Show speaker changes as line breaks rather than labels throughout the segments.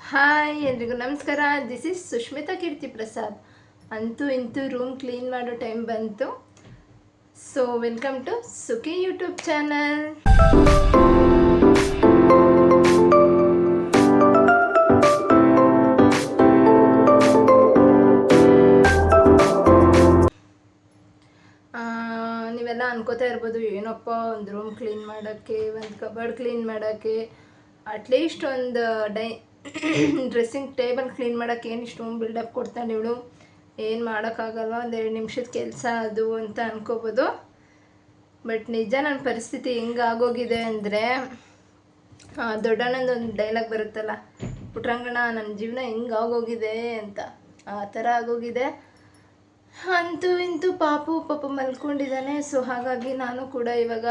Hi ಎಲ್ರಿಗೂ ನಮಸ್ಕಾರ. This is Sushmita Keerthi Prasad. ಅಂತೂ ಇಂತೂ ರೂಮ್ ಕ್ಲೀನ್ ಮಾಡೋ ಟೈಮ್ ಬಂತು. So welcome to Sukhi YouTube channel. ನೀವೆಲ್ಲ ಅನ್ಕೋತಾ ಇರ್ಬೋದು, ಏನಪ್ಪ ಒಂದು ರೂಮ್ ಕ್ಲೀನ್ ಮಾಡೋಕ್ಕೆ, ಒಂದು ಕಬರ್ಡ್ ಕ್ಲೀನ್ ಮಾಡೋಕ್ಕೆ, ಅಟ್ಲೀಸ್ಟ್ ಒಂದು ಡ್ರೆಸ್ಸಿಂಗ್ ಟೇಬಲ್ ಕ್ಲೀನ್ ಮಾಡೋಕ್ಕೆ ಏನು ಇಷ್ಟು ಬಿಲ್ಡಪ್ ಕೊಡ್ತಾನೆ ಇವಳು, ಏನು ಮಾಡೋಕ್ಕಾಗಲ್ಲ, ಒಂದೆರಡು ನಿಮಿಷದ ಕೆಲಸ ಅದು ಅಂತ ಅನ್ಕೋಬೋದು. ಬಟ್ ನಿಜ ನನ್ನ ಪರಿಸ್ಥಿತಿ ಹೆಂಗೆ ಆಗೋಗಿದೆ ಅಂದರೆ, ದೊಡ್ಡಣ್ಣಂದೊಂದು ಡೈಲಾಗ್ ಬರುತ್ತಲ್ಲ, ಪುಟ್ರಂಗಣ ನನ್ನ ಜೀವನ ಹೆಂಗೆ ಆಗೋಗಿದೆ ಅಂತ, ಆ ಥರ ಆಗೋಗಿದೆ. ಅಂತೂ ಇಂತೂ ಪಾಪ ಮಲ್ಕೊಂಡಿದ್ದಾನೆ. ಸೊ ಹಾಗಾಗಿ ನಾನು ಕೂಡ ಇವಾಗ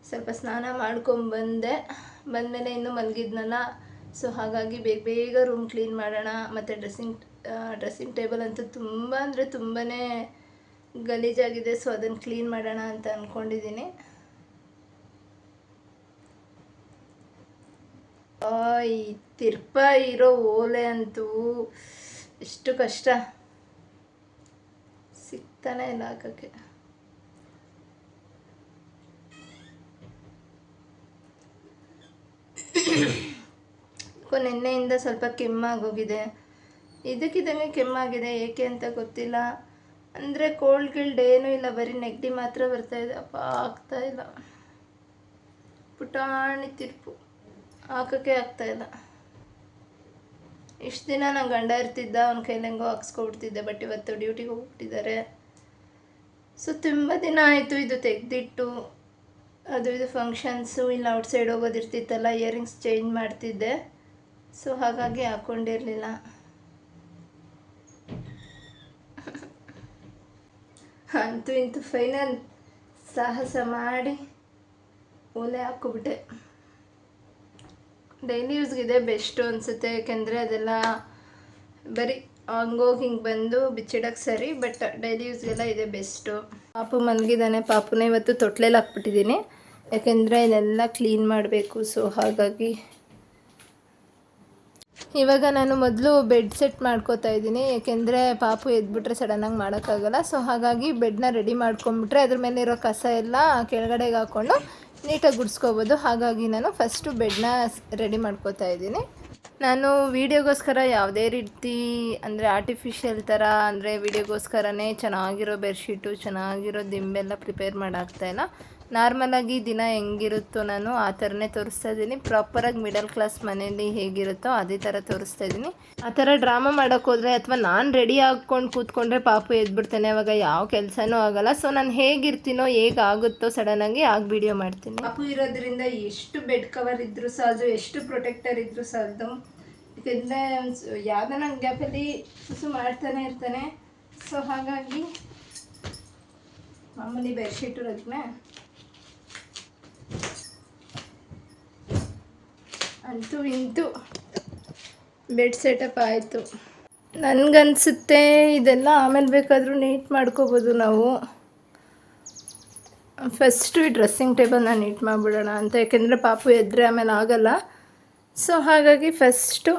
ಸ್ವಲ್ಪ ಸ್ನಾನ ಮಾಡ್ಕೊಂಬಂದೆ. ಬಂದಮೇಲೆ ಇನ್ನೂ ಮಲಗಿದ್ನಲ್ಲ, ಸೊ ಹಾಗಾಗಿ ಬೇಗ ರೂಮ್ ಕ್ಲೀನ್ ಮಾಡೋಣ. ಮತ್ತು ಡ್ರೆಸ್ಸಿಂಗ್ ಟೇಬಲ್ ಅಂತೂ ತುಂಬ ಅಂದರೆ ತುಂಬಾ ಗಲೀಜಾಗಿದೆ. ಸೊ ಅದನ್ನು ಕ್ಲೀನ್ ಮಾಡೋಣ ಅಂತ ಅಂದ್ಕೊಂಡಿದ್ದೀನಿ. ಈ ತಿರ್ಪ ಇರೋ ಓಲೆ ಅಂತೂ ಎಷ್ಟು ಕಷ್ಟ, ಸಿಗ್ತಾನೆ ಇಲ್ಲ ಹಾಕೋಕ್ಕೆ. ನಿನ್ನೆಯಿಂದ ಸ್ವಲ್ಪ ಕೆಮ್ಮಾಗೋಗಿದೆ, ಇದಕ್ಕಿದ್ದಂಗೆ ಕೆಮ್ಮಾಗಿದೆ. ಏಕೆ ಅಂತ ಗೊತ್ತಿಲ್ಲ. ಅಂದರೆ ಕೋಲ್ಡ್ ಗಿಲ್ಡ್ ಏನೂ ಇಲ್ಲ, ಬರೀ ನೆಗಡಿ ಮಾತ್ರ ಬರ್ತಾಯಿದೆ. ಅಪ್ಪ ಆಗ್ತಾಯಿಲ್ಲ, ಪುಟಾಣಿ ತಿರ್ಪು ಹಾಕೋಕ್ಕೆ ಆಗ್ತಾಯಿಲ್ಲ. ಇಷ್ಟು ದಿನ ನನ್ನ ಗಂಡ ಇರ್ತಿದ್ದ, ಅವ್ನ ಕೈಲಿ ಹೆಂಗೋ ಹಾಕ್ಸ್ಕೊಬಿಡ್ತಿದ್ದೆ. ಬಟ್ ಇವತ್ತು ಡ್ಯೂಟಿಗೆ ಹೋಗ್ಬಿಟ್ಟಿದ್ದಾರೆ. ಸೊ ತುಂಬ ದಿನ ಆಯಿತು ಇದು ತೆಗೆದಿಟ್ಟು. ಅದು ಇದು ಫಂಕ್ಷನ್ಸು ಇಲ್ಲ ಔಟ್ಸೈಡ್ ಹೋಗೋದಿರ್ತಿತ್ತಲ್ಲ, ಇಯರಿಂಗ್ಸ್ ಚೇಂಜ್ ಮಾಡ್ತಿದ್ದೆ. ಸೊ ಹಾಗಾಗಿ ಹಾಕ್ಕೊಂಡಿರಲಿಲ್ಲ. ಅಂತೂ ಇಂತೂ ಫೈನಲ್ ಸಾಹಸ ಮಾಡಿ ಓಲೆ ಹಾಕ್ಕೊಬಿಟ್ಟೆ. ಡೈಲಿ ಯೂಸ್ಗಿದೆ ಬೆಸ್ಟು ಅನಿಸುತ್ತೆ, ಯಾಕೆಂದರೆ ಅದೆಲ್ಲ ಬರೀ ಹಂಗೋಗಿ ಹಿಂಗೆ ಬಂದು ಬಿಚ್ಚಿಡೋಕ್ಕೆ ಸರಿ. ಬಟ್ ಡೈಲಿ ಯೂಸ್ಗೆಲ್ಲ ಇದೆ ಬೆಸ್ಟು. ಪಾಪು ಮಲಗಿದ್ದಾನೆ. ಪಾಪುನ ಇವತ್ತು ತೊಟ್ಲೆಲ್ಲಿ ಹಾಕ್ಬಿಟ್ಟಿದ್ದೀನಿ, ಯಾಕೆಂದರೆ ಇದೆಲ್ಲ ಕ್ಲೀನ್ ಮಾಡಬೇಕು. ಸೊ ಹಾಗಾಗಿ ಇವಾಗ ನಾನು ಮೊದಲು ಬೆಡ್ ಸೆಟ್ ಮಾಡ್ಕೋತಾ ಇದ್ದೀನಿ, ಯಾಕೆಂದರೆ ಪಾಪು ಎದ್ಬಿಟ್ರೆ ಸಡನ್ನಾಗಿ ಮಾಡೋಕ್ಕಾಗಲ್ಲ. ಸೊ ಹಾಗಾಗಿ ಬೆಡ್ನ ರೆಡಿ ಮಾಡ್ಕೊಂಬಿಟ್ರೆ ಅದ್ರ ಮೇಲೆ ಇರೋ ಕಸ ಎಲ್ಲ ಕೆಳಗಡೆಗೆ ಹಾಕ್ಕೊಂಡು ನೀಟಾಗಿ ಗುಡಿಸ್ಕೋಬೋದು. ಹಾಗಾಗಿ ನಾನು ಫಸ್ಟು ಬೆಡ್ನ ರೆಡಿ ಮಾಡ್ಕೋತಾ ಇದ್ದೀನಿ. ನಾನು ವೀಡಿಯೋಗೋಸ್ಕರ ಯಾವುದೇ ರೀತಿ ಅಂದರೆ ಆರ್ಟಿಫಿಷಿಯಲ್ ಥರ ಅಂದರೆ ವೀಡಿಯೋಗೋಸ್ಕರನೇ ಚೆನ್ನಾಗಿರೋ ಬೆಡ್ಶೀಟು, ಚೆನ್ನಾಗಿರೋ ದಿಂಬೆಲ್ಲ ಪ್ರಿಪೇರ್ ಮಾಡಾಕ್ತಾಯಿಲ್ಲ. ನಾರ್ಮಲಾಗಿ ದಿನ ಹೆಂಗಿರುತ್ತೋ ನಾನು ಆ ಥರನೇ ತೋರಿಸ್ತಾ ಇದ್ದೀನಿ. ಪ್ರಾಪರಾಗಿ ಮಿಡಲ್ ಕ್ಲಾಸ್ ಮನೇಲಿ ಹೇಗಿರುತ್ತೋ ಅದೇ ಥರ ತೋರಿಸ್ತಾ ಇದ್ದೀನಿ. ಆ ಥರ ಡ್ರಾಮಾ ಮಾಡೋಕ್ಕೋದ್ರೆ ಅಥವಾ ನಾನು ರೆಡಿ ಹಾಕ್ಕೊಂಡು ಕೂತ್ಕೊಂಡ್ರೆ ಪಾಪು ಎದ್ಬಿಡ್ತಾನೆ, ಅವಾಗ ಯಾವ ಕೆಲಸನೂ ಆಗೋಲ್ಲ. ಸೊ ನಾನು ಹೇಗಿರ್ತೀನೋ ಹೇಗಾಗುತ್ತೋ ಸಡನ್ನಾಗಿ ಆಗ ವಿಡಿಯೋ ಮಾಡ್ತೀನಿ. ಪಾಪು ಇರೋದ್ರಿಂದ ಎಷ್ಟು ಬೆಡ್ ಕವರ್ ಇದ್ದರೂ ಸಾಲದು, ಎಷ್ಟು ಪ್ರೊಟೆಕ್ಟರ್ ಇದ್ದರೂ ಸಾಲದು. ಯಾಕೆಂದರೆ ಯಾವುದೋ ನನ್ನ ಗ್ಯಾಪಲ್ಲಿ ಸುಸು ಮಾಡ್ತಾನೆ ಇರ್ತಾನೆ. ಸೊ ಹಾಗಾಗಿ ಮಾಮೂಲಿ ಬೆಡ್ಶೀಟು ರಗ್ನೆ ಅಂತೂ ಇಂತೂ ಬೆಡ್ ಸೆಟಪ್ ಆಯಿತು. ನನಗನ್ಸುತ್ತೆ ಇದೆಲ್ಲ ಆಮೇಲೆ ಬೇಕಾದರೂ ನೀಟ್ ಮಾಡ್ಕೋಬೋದು ನಾವು. ಫಸ್ಟು ಈ ಡ್ರೆಸ್ಸಿಂಗ್ ಟೇಬಲ್ನ ನೀಟ್ ಮಾಡಿಬಿಡೋಣ ಅಂತ, ಯಾಕೆಂದರೆ ಪಾಪು ಎದ್ದರೆ ಆಮೇಲೆ ಆಗೋಲ್ಲ. ಸೊ ಹಾಗಾಗಿ ಫಸ್ಟು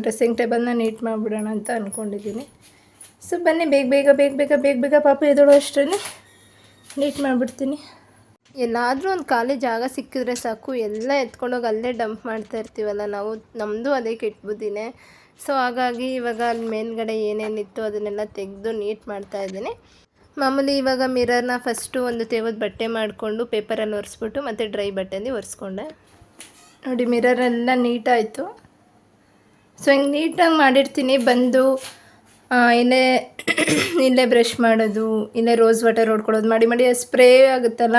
ಡ್ರೆಸ್ಸಿಂಗ್ ಟೇಬಲ್ನ ನೀಟ್ ಮಾಡಿಬಿಡೋಣ ಅಂತ ಅಂದ್ಕೊಂಡಿದ್ದೀನಿ. ಸೊ ಬನ್ನಿ ಬೇಗ ಪಾಪು ಎದ್ದೋಳು ಅಷ್ಟೇ ನೀಟ್ ಮಾಡಿಬಿಡ್ತೀನಿ. ಎಲ್ಲಾದರೂ ಒಂದು ಖಾಲಿ ಜಾಗ ಸಿಕ್ಕಿದ್ರೆ ಸಾಕು, ಎಲ್ಲ ಎತ್ಕೊಂಡೋಗಿ ಅಲ್ಲೇ ಡಂಪ್ ಮಾಡ್ತಾ ಇರ್ತೀವಲ್ಲ ನಾವು, ನಮ್ಮದು ಅದೇ ಕೆಟ್ಟ ಬುದ್ಧಿನೇ. ಸೊ ಹಾಗಾಗಿ ಇವಾಗ ಅಲ್ಲಿ ಮೇಲ್ಗಡೆ ಏನೇನಿತ್ತು ಅದನ್ನೆಲ್ಲ ತೆಗೆದು ನೀಟ್ ಮಾಡ್ತಾಯಿದ್ದೀನಿ. ಮಾಮೂಲಿ ಇವಾಗ ಮಿರರ್ನ ಫಸ್ಟು ಒಂದು ತೇವದ ಬಟ್ಟೆ ಮಾಡಿಕೊಂಡು ಪೇಪರಲ್ಲಿ ಒರೆಸ್ಬಿಟ್ಟು ಮತ್ತು ಡ್ರೈ ಬಟ್ಟೆಯಲ್ಲಿ ಒರೆಸ್ಕೊಂಡೆ. ನೋಡಿ ಮಿರರೆಲ್ಲ ನೀಟಾಯಿತು. ಸೊ ಹಿಂಗೆ ನೀಟಾಗಿ ಮಾಡಿರ್ತೀನಿ. ಬಂದು ಇಲ್ಲೇ ಬ್ರಷ್ ಮಾಡೋದು, ಇಲ್ಲೇ ರೋಸ್ ವಾಟರ್ ಹೊಡ್ಕೊಳ್ಳೋದು ಮಾಡಿ ಸ್ಪ್ರೇ ಆಗುತ್ತಲ್ಲ,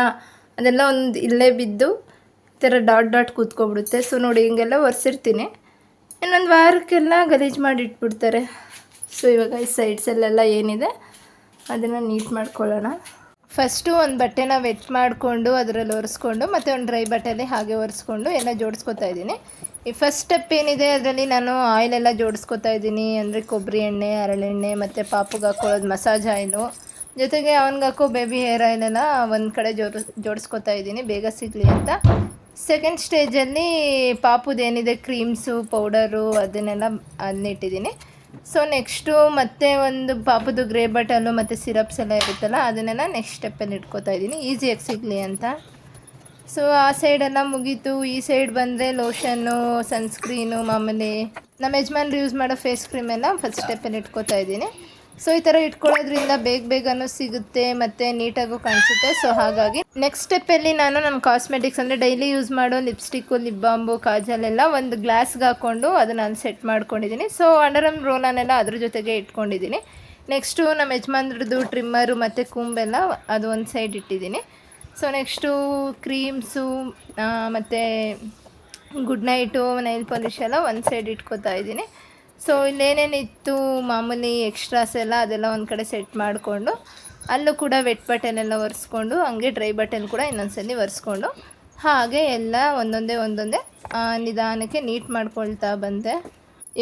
ಅದೆಲ್ಲ ಒಂದು ಇಲ್ಲೇ ಬಿದ್ದು ಈ ಥರ ಡಾಟ್ ಕೂತ್ಕೊಬಿಡುತ್ತೆ. ಸೊ ನೋಡಿ ಹಿಂಗೆಲ್ಲ ಒರೆಸಿರ್ತೀನಿ. ಇನ್ನೊಂದು ವಾರಕ್ಕೆಲ್ಲ ಗಲೀಜು ಮಾಡಿ ಇಟ್ಬಿಡ್ತಾರೆ. ಸೊ ಇವಾಗ ಈ ಸೈಡ್ಸಲ್ಲೆಲ್ಲ ಏನಿದೆ ಅದನ್ನು ನೀಟ್ ಮಾಡ್ಕೊಳ್ಳೋಣ. ಫಸ್ಟು ಒಂದು ಬಟ್ಟೆನ ವೆಟ್ ಮಾಡಿಕೊಂಡು ಅದರಲ್ಲಿ ಒರೆಸ್ಕೊಂಡು ಮತ್ತು ಒಂದು ಡ್ರೈ ಬಟ್ಟೆಯಲ್ಲಿ ಹಾಗೆ ಒರೆಸ್ಕೊಂಡು ಎಲ್ಲ ಜೋಡಿಸ್ಕೊತಾ ಇದ್ದೀನಿ. ಈ ಫಸ್ಟ್ ಸ್ಟೆಪ್ ಏನಿದೆ ಅದರಲ್ಲಿ ನಾನು ಆಯಿಲೆಲ್ಲ ಜೋಡಿಸ್ಕೊತಾ ಇದ್ದೀನಿ. ಅಂದರೆ ಕೊಬ್ಬರಿ ಎಣ್ಣೆ, ಹರಳೆಣ್ಣೆ ಮತ್ತು ಪಾಪುಗೆ ಹಾಕ್ಕೊಳ್ಳೋದು ಮಸಾಜ್ ಆಯಿಲು, ಜೊತೆಗೆ ಅವ್ನಿಗೆ ಹಾಕೋ ಬೇಬಿ ಹೇರ್ ಆಯಿಲೆಲ್ಲ ಒಂದು ಕಡೆ ಜೋಡಿಸ್ಕೊತಾ ಇದ್ದೀನಿ ಬೇಗ ಸಿಗಲಿ ಅಂತ. ಸೆಕೆಂಡ್ ಸ್ಟೇಜಲ್ಲಿ ಪಾಪುದೇನಿದೆ ಕ್ರೀಮ್ಸು ಪೌಡರು ಅದನ್ನ ಇಟ್ಟಿದ್ದೀನಿ. ಸೊ ನೆಕ್ಸ್ಟು ಮತ್ತೆ ಒಂದು ಪಾಪುದು ಗ್ರೇ ಬಟಲು ಮತ್ತು ಸಿರಪ್ಸ್ ಎಲ್ಲ ಇರುತ್ತಲ್ಲ ಅದನ್ನೆಲ್ಲ ನೆಕ್ಸ್ಟ್ ಸ್ಟೆಪ್ಪಲ್ಲಿ ಇಟ್ಕೋತಾ ಇದ್ದೀನಿ ಈಸಿಯಾಗಿ ಸಿಗಲಿ ಅಂತ. ಸೊ ಆ ಸೈಡೆಲ್ಲ ಮುಗೀತು. ಈ ಸೈಡ್ ಬಂದರೆ ಲೋಷನ್ನು, ಸನ್ಸ್ಕ್ರೀನು, ಮಾಮೂಲಿ ನಮ್ಮ ಯಜಮಾನ್ರು ಯೂಸ್ ಮಾಡೋ ಫೇಸ್ ಕ್ರೀಮೆಲ್ಲ ಫಸ್ಟ್ ಸ್ಟೆಪ್ಪಲ್ಲಿ ಇಟ್ಕೋತಾ ಇದ್ದೀನಿ. ಸೊ ಈ ಥರ ಇಟ್ಕೊಳ್ಳೋದ್ರಿಂದ ಬೇಗನೂ ಸಿಗುತ್ತೆ ಮತ್ತು ನೀಟಾಗೂ ಕಾಣಿಸುತ್ತೆ. ಸೊ ಹಾಗಾಗಿ ನೆಕ್ಸ್ಟ್ ಸ್ಟೆಪ್ಪಲ್ಲಿ ನಾನು ನನ್ನ ಕಾಸ್ಮೆಟಿಕ್ಸ್ ಅಂದರೆ ಡೈಲಿ ಯೂಸ್ ಮಾಡೋ ಲಿಪ್ಸ್ಟಿಕ್ಕು, ಲಿಪ್ ಬಾಂಬು, ಕಾಜಲೆಲ್ಲ ಒಂದು ಗ್ಲಾಸ್ಗೆ ಹಾಕ್ಕೊಂಡು ಅದನ್ನು ನಾನು ಸೆಟ್ ಮಾಡ್ಕೊಂಡಿದ್ದೀನಿ. ಸೊ ಅಂಡರ್ ಆರ್ಮ್ ರೋಲನ್ನೆಲ್ಲ ಅದ್ರ ಜೊತೆಗೆ ಇಟ್ಕೊಂಡಿದ್ದೀನಿ. ನೆಕ್ಸ್ಟು ನಮ್ಮ ಯಜಮಾನ್ರದ್ದು ಟ್ರಿಮ್ಮರು ಮತ್ತು ಕೂಂಬೆಲ್ಲ ಅದು ಒಂದು ಸೈಡ್ ಇಟ್ಟಿದ್ದೀನಿ. ಸೊ ನೆಕ್ಸ್ಟು ಕ್ರೀಮ್ಸು ಮತ್ತು ಗುಡ್ ನೈಟು, ನೈಲ್ ಪಾಲಿಶ್ ಎಲ್ಲ ಒಂದು ಸೈಡ್ ಇಟ್ಕೋತಾ ಇದ್ದೀನಿ. ಸೊ ಇಲ್ಲೇನೇನಿತ್ತು ಮಾಮೂಲಿ ಎಕ್ಸ್ಟ್ರಾಸ್ ಎಲ್ಲ ಅದೆಲ್ಲ ಒಂದು ಕಡೆ ಸೆಟ್ ಮಾಡಿಕೊಂಡು ಅಲ್ಲೂ ಕೂಡ ವೆಟ್ ಬಟನೆಲ್ಲ ಒರೆಸ್ಕೊಂಡು ಹಂಗೆ ಡ್ರೈ ಬಟನ್ ಕೂಡ ಇನ್ನೊಂದ್ಸಲ ಒರೆಸ್ಕೊಂಡು ಹಾಗೆ ಎಲ್ಲ ಒಂದೊಂದೇ ನಿಧಾನಕ್ಕೆ ನೀಟ್ ಮಾಡ್ಕೊಳ್ತಾ ಬಂದೆ.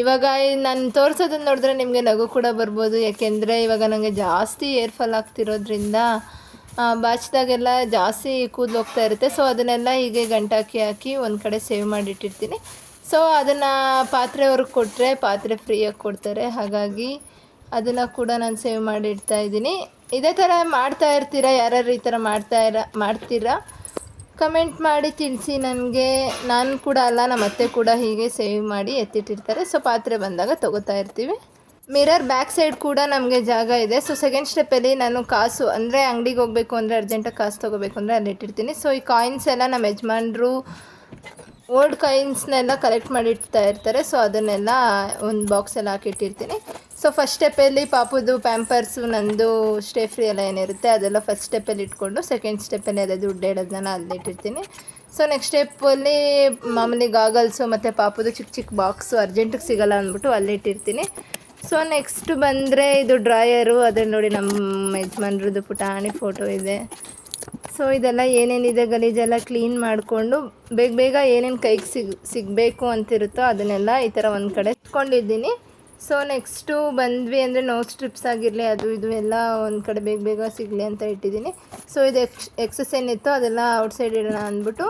ಇವಾಗ ನಾನು ತೋರಿಸೋದನ್ನು ನೋಡಿದ್ರೆ ನಿಮಗೆ ನಗು ಕೂಡ ಬರ್ಬೋದು. ಯಾಕೆಂದರೆ ಇವಾಗ ನನಗೆ ಜಾಸ್ತಿ ಏರ್ ಫಾಲ್ ಆಗ್ತಿರೋದ್ರಿಂದ ಬಾಚಿದಾಗೆಲ್ಲ ಜಾಸ್ತಿ ಕೂದಲು ಹೋಗ್ತಾ ಇರುತ್ತೆ. ಸೊ ಅದನ್ನೆಲ್ಲ ಹೀಗೆ ಗಂಟಾಕಿ ಹಾಕಿ ಒಂದು ಕಡೆ ಸೇವ್ ಮಾಡಿಟ್ಟಿರ್ತೀನಿ. ಸೊ ಅದನ್ನು ಪಾತ್ರೆಯವ್ರಿಗೆ ಕೊಟ್ಟರೆ ಪಾತ್ರೆ ಫ್ರೀಯಾಗಿ ಕೊಡ್ತಾರೆ. ಹಾಗಾಗಿ ಅದನ್ನು ಕೂಡ ನಾನು ಸೇವ್ ಮಾಡಿಡ್ತಾ ಇದ್ದೀನಿ. ಇದೇ ಥರ ಮಾಡ್ತಾ ಇರ್ತೀರಾ? ಯಾರ್ಯಾರು ಈ ಥರ ಮಾಡ್ತೀರಾ ಕಮೆಂಟ್ ಮಾಡಿ ತಿಳಿಸಿ ನನಗೆ. ನಾನು ಕೂಡ ಅಲ್ಲ, ನಮ್ಮ ಅತ್ತೆ ಕೂಡ ಹೀಗೆ ಸೇವ್ ಮಾಡಿ ಎತ್ತಿಟ್ಟಿರ್ತಾರೆ. ಸೊ ಪಾತ್ರೆ ಬಂದಾಗ ತೊಗೋತಾ ಇರ್ತೀವಿ. ಮಿರರ್ ಬ್ಯಾಕ್ ಸೈಡ್ ಕೂಡ ನಮಗೆ ಜಾಗ ಇದೆ. ಸೊ ಸೆಕೆಂಡ್ ಸ್ಟೆಪ್ಪಲ್ಲಿ ನಾನು ಕಾಸು ಅಂದರೆ ಅಂಗಡಿಗೆ ಹೋಗಬೇಕು ಅಂದರೆ ಅರ್ಜೆಂಟಾಗಿ ಕಾಸು ತೊಗೋಬೇಕು ಅಂದರೆ ಅಲ್ಲಿ ಇಟ್ಟಿರ್ತೀನಿ. ಸೊ ಈ ಕಾಯಿನ್ಸ್ ಎಲ್ಲ ನಮ್ಮ ಯಜಮಾನ್ರು ಓಲ್ಡ್ ಕಾಯಿನ್ಸ್ನೆಲ್ಲ ಕಲೆಕ್ಟ್ ಮಾಡಿಡ್ತಾ ಇರ್ತಾರೆ. ಸೊ ಅದನ್ನೆಲ್ಲ ಒಂದು ಬಾಕ್ಸಲ್ಲಿ ಹಾಕಿಟ್ಟಿರ್ತೀನಿ. ಸೊ ಫಸ್ಟ್ ಸ್ಟೆಪ್ಪಲ್ಲಿ ಪಾಪುದು ಪ್ಯಾಂಪರ್ಸು, ನಂದು ಸ್ಟೇ ಫ್ರೀ ಎಲ್ಲ ಏನಿರುತ್ತೆ ಅದೆಲ್ಲ ಫಸ್ಟ್ ಸ್ಟೆಪ್ಪಲ್ಲಿ ಇಟ್ಕೊಂಡು ಸೆಕೆಂಡ್ ಸ್ಟೆಪ್ಪಲ್ಲಿ ಅದೇ ದುಡ್ಡು ಹೇಳೋದನ್ನ ಅಲ್ಲಿಟ್ಟಿರ್ತೀನಿ. ಸೊ ನೆಕ್ಸ್ಟ್ ಸ್ಟೆಪ್ಪಲ್ಲಿ ಮಾಮೂಲಿ ಗಾಗಲ್ಸು ಮತ್ತು ಪಾಪುದು ಚಿಕ್ಕ ಬಾಕ್ಸು ಅರ್ಜೆಂಟಿಗೆ ಸಿಗೋಲ್ಲ ಅಂದ್ಬಿಟ್ಟು ಅಲ್ಲಿಟ್ಟಿರ್ತೀನಿ. ಸೊ ನೆಕ್ಸ್ಟ್ ಬಂದರೆ ಇದು ಡ್ರಾಯರು, ಅದನ್ನು ನೋಡಿ ನಮ್ಮ ಯಜಮಾನ್ರದ್ದು ಪುಟಾಣಿ ಫೋಟೋ ಇದೆ. ಸೊ ಇದೆಲ್ಲ ಏನೇನಿದೆ ಗಲೀಜೆಲ್ಲ ಕ್ಲೀನ್ ಮಾಡಿಕೊಂಡು ಬೇಗ ಏನೇನು ಕೈಗೆ ಸಿಗಬೇಕು ಅಂತಿರುತ್ತೋ ಅದನ್ನೆಲ್ಲ ಈ ಥರ ಒಂದು ಕಡೆ ಇಟ್ಕೊಂಡಿದ್ದೀನಿ. ಸೊ ನೆಕ್ಸ್ಟು ಬಂದ್ವಿ ಅಂದರೆ ನೋ ಸ್ಟ್ರಿಪ್ಸ್ ಆಗಿರಲಿ ಅದು ಇದು ಎಲ್ಲ ಒಂದು ಕಡೆ ಬೇಗ ಸಿಗಲಿ ಅಂತ ಇಟ್ಟಿದ್ದೀನಿ. ಸೊ ಇದು ಎಕ್ಸಸ್ ಏನಿತ್ತು ಅದೆಲ್ಲ ಔಟ್ಸೈಡ್ ಇಡೋಣ ಅಂದ್ಬಿಟ್ಟು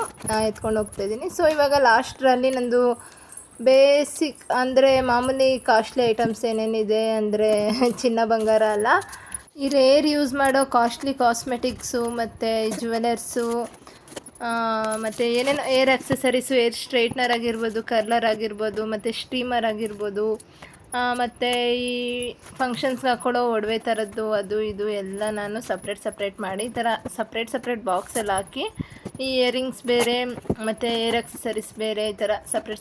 ಎತ್ಕೊಂಡು ಹೋಗ್ತಾಯಿದ್ದೀನಿ. ಸೊ ಇವಾಗ ಲಾಸ್ಟ್ರಲ್ಲಿ ನಂದು ಬೇಸಿಕ್ ಅಂದರೆ ಮಾಮೂಲಿ ಕಾಸ್ಟ್ಲಿ ಐಟಮ್ಸ್ ಏನೇನಿದೆ ಅಂದರೆ ಚಿನ್ನ ಬಂಗಾರ ಅಲ್ಲ, ಈ ರೇರ್ ಯೂಸ್ ಮಾಡೋ ಕಾಸ್ಟ್ಲಿ ಕಾಸ್ಮೆಟಿಕ್ಸು ಮತ್ತು ಜ್ಯುವೆಲರ್ಸು ಮತ್ತು ಏನೇನು ಏರ್ ಆಕ್ಸೆಸರೀಸು, ಏರ್ ಸ್ಟ್ರೈಟ್ನರ್ ಆಗಿರ್ಬೋದು, ಕರ್ಲರ್ ಆಗಿರ್ಬೋದು, ಮತ್ತು ಸ್ಟೀಮರ್ ಆಗಿರ್ಬೋದು, ಮತ್ತು ಈ ಫಂಕ್ಷನ್ಸ್ಗೆ ಹಾಕ್ಕೊಳ್ಳೋ ಒಡವೆ ಥರದ್ದು ಅದು ಇದು ಎಲ್ಲ ನಾನು ಸಪ್ರೇಟ್ ಮಾಡಿ ಈ ಥರ ಸಪ್ರೇಟ್ ಬಾಕ್ಸಲ್ಲಿ ಹಾಕಿ ಈ ಇಯರಿಂಗ್ಸ್ ಬೇರೆ ಮತ್ತು ಏರ್ ಆಕ್ಸೆಸರೀಸ್ ಬೇರೆ ಈ ಥರ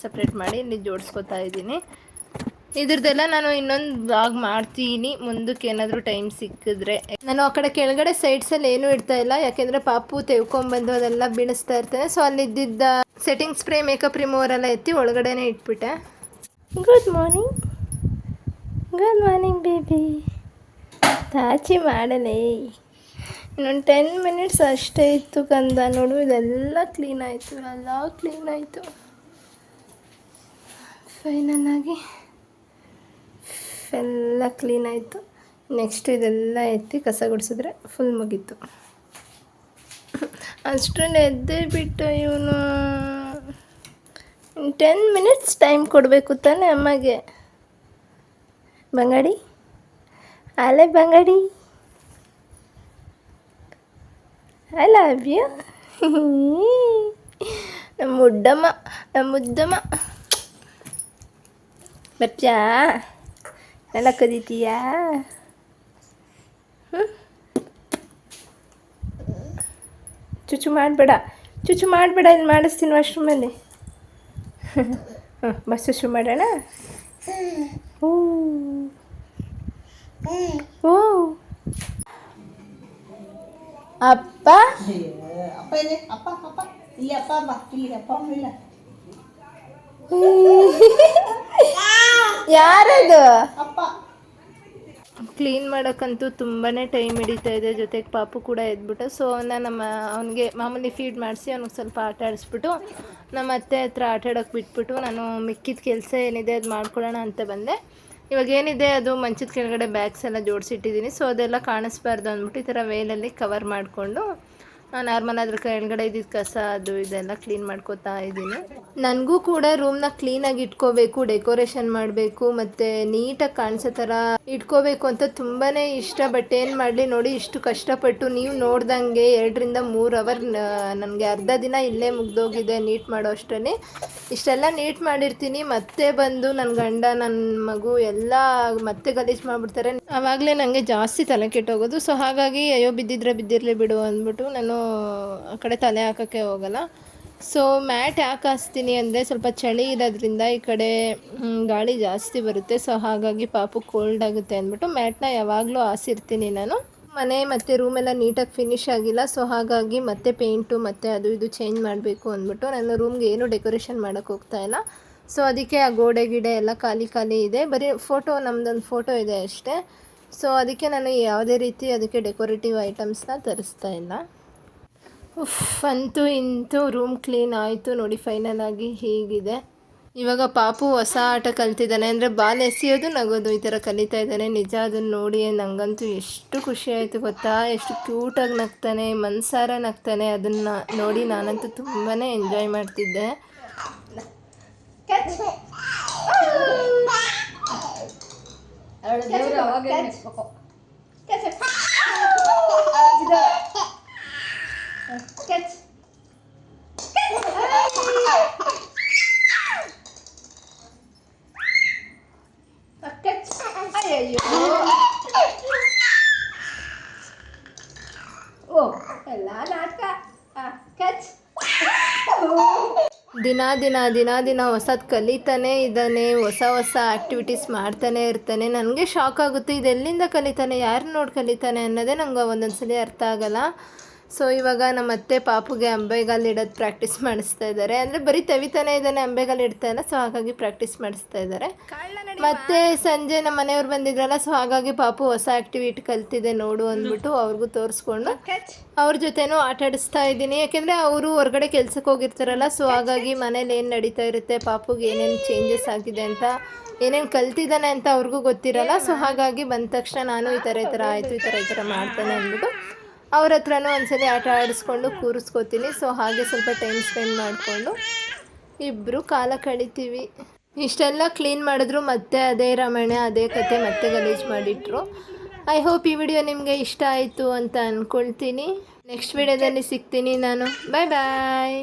ಸಪ್ರೇಟ್ ಮಾಡಿ ಇಲ್ಲಿ ಜೋಡಿಸ್ಕೊತಾ ಇದ್ದೀನಿ. ಇದ್ರದ್ದೆಲ್ಲ ನಾನು ಇನ್ನೊಂದು ಬ್ಲಾಗ್ ಮಾಡ್ತೀನಿ ಮುಂದಕ್ಕೆ ಏನಾದರೂ ಟೈಮ್ ಸಿಕ್ಕಿದ್ರೆ. ನಾನು ಆ ಕಡೆ ಕೆಳಗಡೆ ಸೈಡ್ಸಲ್ಲಿ ಏನೂ ಇಡ್ತಾ ಇಲ್ಲ, ಯಾಕೆಂದರೆ ಪಾಪು ತೆವ್ಕೊಂಬಂದು ಅದೆಲ್ಲ ಬೀಳಿಸ್ತಾ ಇರ್ತೇನೆ. ಸೊ ಅಲ್ಲಿದ್ದ ಸೆಟ್ಟಿಂಗ್ ಸ್ಪ್ರೇ, ಮೇಕಪ್ ರಿಮೂವರ್ ಎಲ್ಲ ಎತ್ತಿ ಒಳಗಡೆನೇ ಇಟ್ಬಿಟ್ಟೆ. Good morning baby. ತಾಚಿ ಮಾಡಲೇ ಇನ್ನೊಂದು 10 ಮಿನಿಟ್ಸ್ ಅಷ್ಟೇ ಇತ್ತು ಕಂದ. ನೋಡು ಇದೆಲ್ಲ ಕ್ಲೀನ್ ಆಯಿತು ಫೈನಲಾಗಿ ಎಲ್ಲ ಕ್ಲೀನ್ ಆಯಿತು. ನೆಕ್ಸ್ಟ್ ಇದೆಲ್ಲ ಎತ್ತಿ ಕಸ ಗುಡಿಸಿದ್ರೆ ಫುಲ್ ಮುಗೀತು. ಅಷ್ಟನ್ನು ಎದ್ದೇ ಬಿಟ್ಟ ಇವನು. 10 ಮಿನಿಟ್ಸ್ ಟೈಮ್ ಕೊಡಬೇಕು ತಾನೇ ಅಮ್ಮಗೆ. ಬಂಗಾಡಿ ಅಲೆ ಬಂಗಾಡಿ, ಐ ಲವ್ ಯು ನಮ್ಮ ಮುದ್ದಮ್ಮ. ಬರ್ತ್ಯಾ ಎಲ್ಲ ಕದೀತೀಯಾ? ಚುಚ್ಚು ಮಾಡಬೇಡ ಇಲ್ಲಿ ಮಾಡಿಸ್ತೀನಿ ವಾಶ್ರೂಮಲ್ಲಿ. ಬಸ್ ಚುಚ್ಚು ಮಾಡೋಣ. ಓ ಅಪ್ಪ ಯಾರದು? ಕ್ಲೀನ್ ಮಾಡೋಕ್ಕಂತೂ ತುಂಬಾ ಟೈಮ್ ಹಿಡಿತಾ ಇದೆ. ಜೊತೆಗೆ ಪಾಪು ಕೂಡ ಎದ್ಬಿಟ್ಟು. ಸೊ ಅವನಿಗೆ ಮಾಮೂಲಿ ಫೀಡ್ ಮಾಡಿಸಿ ಅವ್ನಿಗೆ ಸ್ವಲ್ಪ ಆಟ ಆಡಿಸ್ಬಿಟ್ಟು ನಮ್ಮ ಅತ್ತೆ ಹತ್ರ ಆಟ ಆಡೋಕ್ಕೆ ಬಿಟ್ಬಿಟ್ಟು ನಾನು ಮಿಕ್ಕಿದ ಕೆಲಸ ಏನಿದೆ ಅದು ಮಾಡ್ಕೊಳ್ಳೋಣ ಅಂತ ಬಂದೆ. ಇವಾಗ ಏನಿದೆ ಅದು ಮಂಚದ ಕೆಳಗಡೆ ಬ್ಯಾಗ್ಸ್ ಎಲ್ಲ ಜೋಡಿಸಿಟ್ಟಿದ್ದೀನಿ. ಸೊ ಅದೆಲ್ಲ ಕಾಣಿಸ್ಬಾರ್ದು ಅಂದ್ಬಿಟ್ಟು ಈ ಥರ ವೇಲಲ್ಲಿ ಕವರ್ ಮಾಡಿಕೊಂಡು ನಾರ್ಮಲ್ ಅದ್ರ ಕೆಳಗಡೆ ಇದ್ದಿದ್ದು ಕಸ ಅದು ಇದೆಲ್ಲ ಕ್ಲೀನ್ ಮಾಡ್ಕೋತಾ ಇದ್ದೀನಿ. ನನಗೂ ಕೂಡ ರೂಮ್ನ ಕ್ಲೀನಾಗಿ ಇಟ್ಕೋಬೇಕು, ಡೆಕೋರೇಷನ್ ಮಾಡಬೇಕು ಮತ್ತು ನೀಟಾಗಿ ಕಾಣಿಸೋ ಥರ ಇಟ್ಕೋಬೇಕು ಅಂತ ತುಂಬಾ ಇಷ್ಟ. ಬಟ್ ಏನು ಮಾಡಲಿ ನೋಡಿ, ಇಷ್ಟು ಕಷ್ಟಪಟ್ಟು ನೀವು ನೋಡ್ದಂಗೆ 2-3 ಅವರ್ ನನಗೆ ಅರ್ಧ ದಿನ ಇಲ್ಲೇ ಮುಗ್ದೋಗಿದೆ ನೀಟ್ ಮಾಡೋ ಅಷ್ಟರಲ್ಲಿ. ಇಷ್ಟೆಲ್ಲ ನೀಟ್ ಮಾಡಿರ್ತೀನಿ, ಮತ್ತೆ ಬಂದು ನನ್ನ ಗಂಡ ನನ್ನ ಮಗು ಎಲ್ಲ ಮತ್ತೆ ಗಲೀಜು ಮಾಡಿಬಿಡ್ತಾರೆ. ಆವಾಗಲೇ ನನಗೆ ಜಾಸ್ತಿ ತಲೆ ಕೆಟ್ಟೋಗೋದು. ಸೊ ಹಾಗಾಗಿ ಅಯ್ಯೋ ಬಿದ್ದಿದ್ರೆ ಬಿದ್ದಿರಲಿ ಬಿಡು ಅಂದ್ಬಿಟ್ಟು ನಾನು ಆ ಕಡೆ ತಲೆ ಹಾಕೋಕ್ಕೆ ಹೋಗಲ್ಲ. ಸೊ ಮ್ಯಾಟ್ ಯಾಕೆ ಹಾಸ್ತೀನಿ ಅಂದರೆ ಸ್ವಲ್ಪ ಚಳಿ ಇರೋದ್ರಿಂದ ಈ ಕಡೆ ಗಾಳಿ ಜಾಸ್ತಿ ಬರುತ್ತೆ. ಸೊ ಹಾಗಾಗಿ ಪಾಪು ಕೋಲ್ಡ್ ಆಗುತ್ತೆ ಅಂದ್ಬಿಟ್ಟು ಮ್ಯಾಟ್ನ ಯಾವಾಗಲೂ ಹಾಸಿರ್ತೀನಿ ನಾನು. ಮನೆ ಮತ್ತು ರೂಮೆಲ್ಲ ನೀಟಾಗಿ ಫಿನಿಶ್ ಆಗಿಲ್ಲ. ಸೊ ಹಾಗಾಗಿ ಮತ್ತೆ ಪೇಂಟು ಮತ್ತು ಅದು ಇದು ಚೇಂಜ್ ಮಾಡಬೇಕು ಅಂದ್ಬಿಟ್ಟು ನಾನು ರೂಮ್ಗೆ ಏನೂ ಡೆಕೋರೇಷನ್ ಮಾಡೋಕ್ಕೆ ಹೋಗ್ತಾಯಿಲ್ಲ. ಸೊ ಅದಕ್ಕೆ ಆ ಗೋಡೆ ಗಿಡೆ ಎಲ್ಲ ಖಾಲಿ ಇದೆ, ಬರೀ ಫೋಟೋ ನಮ್ಮದೊಂದು ಫೋಟೋ ಇದೆ ಅಷ್ಟೇ. ಸೊ ಅದಕ್ಕೆ ನಾನು ಯಾವುದೇ ರೀತಿ ಅದಕ್ಕೆ ಡೆಕೋರೇಟಿವ್ ಐಟಮ್ಸ್ನ ತರಿಸ್ತಾ ಇಲ್ಲ. ಅಂತೂ ಇಂತೂ ರೂಮ್ ಕ್ಲೀನ್ ಆಯಿತು ನೋಡಿ, ಫೈನಲ್ ಆಗಿ ಹೀಗಿದೆ. ಇವಾಗ ಪಾಪು ಹೊಸ ಆಟ ಕಲ್ತಿದ್ದಾನೆ, ಅಂದರೆ ಬಾಲ್ ಎಸೆಯೋದು ನಗೋದು ಈ ಥರ ಕಲಿತಾ ಇದ್ದಾನೆ. ನಿಜ ಅದನ್ನು ನೋಡಿ ನನಗಂತೂ ಎಷ್ಟು ಖುಷಿ ಆಯಿತು ಗೊತ್ತಾ, ಎಷ್ಟು ಕ್ಯೂಟಾಗಿ ನಗ್ತಾನೆ, ಮನಸಾರ ನಗ್ತಾನೆ. ಅದನ್ನು ನೋಡಿ ನಾನಂತೂ ತುಂಬಾ ಎಂಜಾಯ್ ಮಾಡ್ತಿದ್ದೆ. ದಿನ ಹೊಸದು ಕಲಿತಾನೆ ಇದ್ದಾನೆ, ಹೊಸ ಆ್ಯಕ್ಟಿವಿಟೀಸ್ ಮಾಡ್ತಾನೆ ಇರ್ತಾನೆ. ನನಗೆ ಶಾಕ್ ಆಗುತ್ತೆ, ಇದೆಲ್ಲಿಂದ ಕಲಿತಾನೆ, ಯಾರು ನೋಡಿ ಕಲಿತಾನೆ ಅನ್ನೋದೇ ನಂಗೆ ಒಂದೊಂದ್ಸಲಿ ಅರ್ಥ ಆಗಲ್ಲ. ಸೊ ಇವಾಗ ನಮ್ಮ ಅತ್ತೆ ಪಾಪುಗೆ ಅಂಬೆಗಾಲು ಇಡೋದು ಪ್ರಾಕ್ಟೀಸ್ ಮಾಡಿಸ್ತಾ ಇದ್ದಾರೆ. ಅಂದರೆ ಬರೀ ತೆವಿತಾನೆ ಇದ್ದಾನೆ, ಅಂಬೆಗಾಲು ಇಡ್ತಾ ಇಲ್ಲ. ಸೊ ಹಾಗಾಗಿ ಪ್ರಾಕ್ಟೀಸ್ ಮಾಡಿಸ್ತಾ ಇದ್ದಾರೆ. ಮತ್ತು ಸಂಜೆ ನಮ್ಮ ಮನೆಯವ್ರು ಬಂದಿದ್ರಲ್ಲ, ಸೊ ಹಾಗಾಗಿ ಪಾಪು ಹೊಸ ಆ್ಯಕ್ಟಿವಿಟಿ ಕಲ್ತಿದೆ ನೋಡು ಅಂದ್ಬಿಟ್ಟು ಅವ್ರಿಗೂ ತೋರಿಸ್ಕೊಂಡು ಅವ್ರ ಜೊತೆನೂ ಆಟ ಆಡಿಸ್ತಾ ಇದ್ದೀನಿ. ಯಾಕೆಂದರೆ ಅವರು ಹೊರಗಡೆ ಕೆಲ್ಸಕ್ಕೆ ಹೋಗಿರ್ತಾರಲ್ಲ. ಸೊ ಹಾಗಾಗಿ ಮನೇಲಿ ಏನು ನಡೀತಾ ಇರುತ್ತೆ, ಪಾಪುಗೆ ಏನೇನು ಚೇಂಜಸ್ ಆಗಿದೆ ಅಂತ, ಏನೇನು ಕಲ್ತಿದ್ದಾನೆ ಅಂತ ಅವ್ರಿಗೂ ಗೊತ್ತಿರಲ್ಲ. ಸೊ ಹಾಗಾಗಿ ಬಂದ ತಕ್ಷಣ ನಾನು ಈ ಥರ ಆಯಿತು, ಈ ಥರ ಮಾಡ್ತಾನೆ ಅಂದ್ಬಿಟ್ಟು ಅವ್ರ ಹತ್ರನೂ ಒಂದ್ಸಲಿ ಆಟ ಆಡಿಸ್ಕೊಂಡು ಕೂರಿಸ್ಕೋತೀನಿ. ಸೊ ಹಾಗೆ ಸ್ವಲ್ಪ ಟೈಮ್ ಸ್ಪೆಂಡ್ ಮಾಡಿಕೊಂಡು ಇಬ್ಬರು ಕಾಲ ಕಳಿತೀವಿ. ಇಷ್ಟೆಲ್ಲ ಕ್ಲೀನ್ ಮಾಡಿದ್ರು ಮತ್ತೆ ಅದೇ ರಾಮಾಯಣ, ಅದೇ ಕತೆ, ಮತ್ತೆ ಗಲೀಜು ಮಾಡಿಟ್ರು. ಐ ಹೋಪ್ ಈ ವಿಡಿಯೋ ನಿಮಗೆ ಇಷ್ಟ ಆಯಿತು ಅಂತ ಅಂದ್ಕೊಳ್ತೀನಿ. ನೆಕ್ಸ್ಟ್ ವಿಡಿಯೋದಲ್ಲಿ ಸಿಗ್ತೀನಿ ನಾನು. ಬಾಯ್ ಬಾಯ್.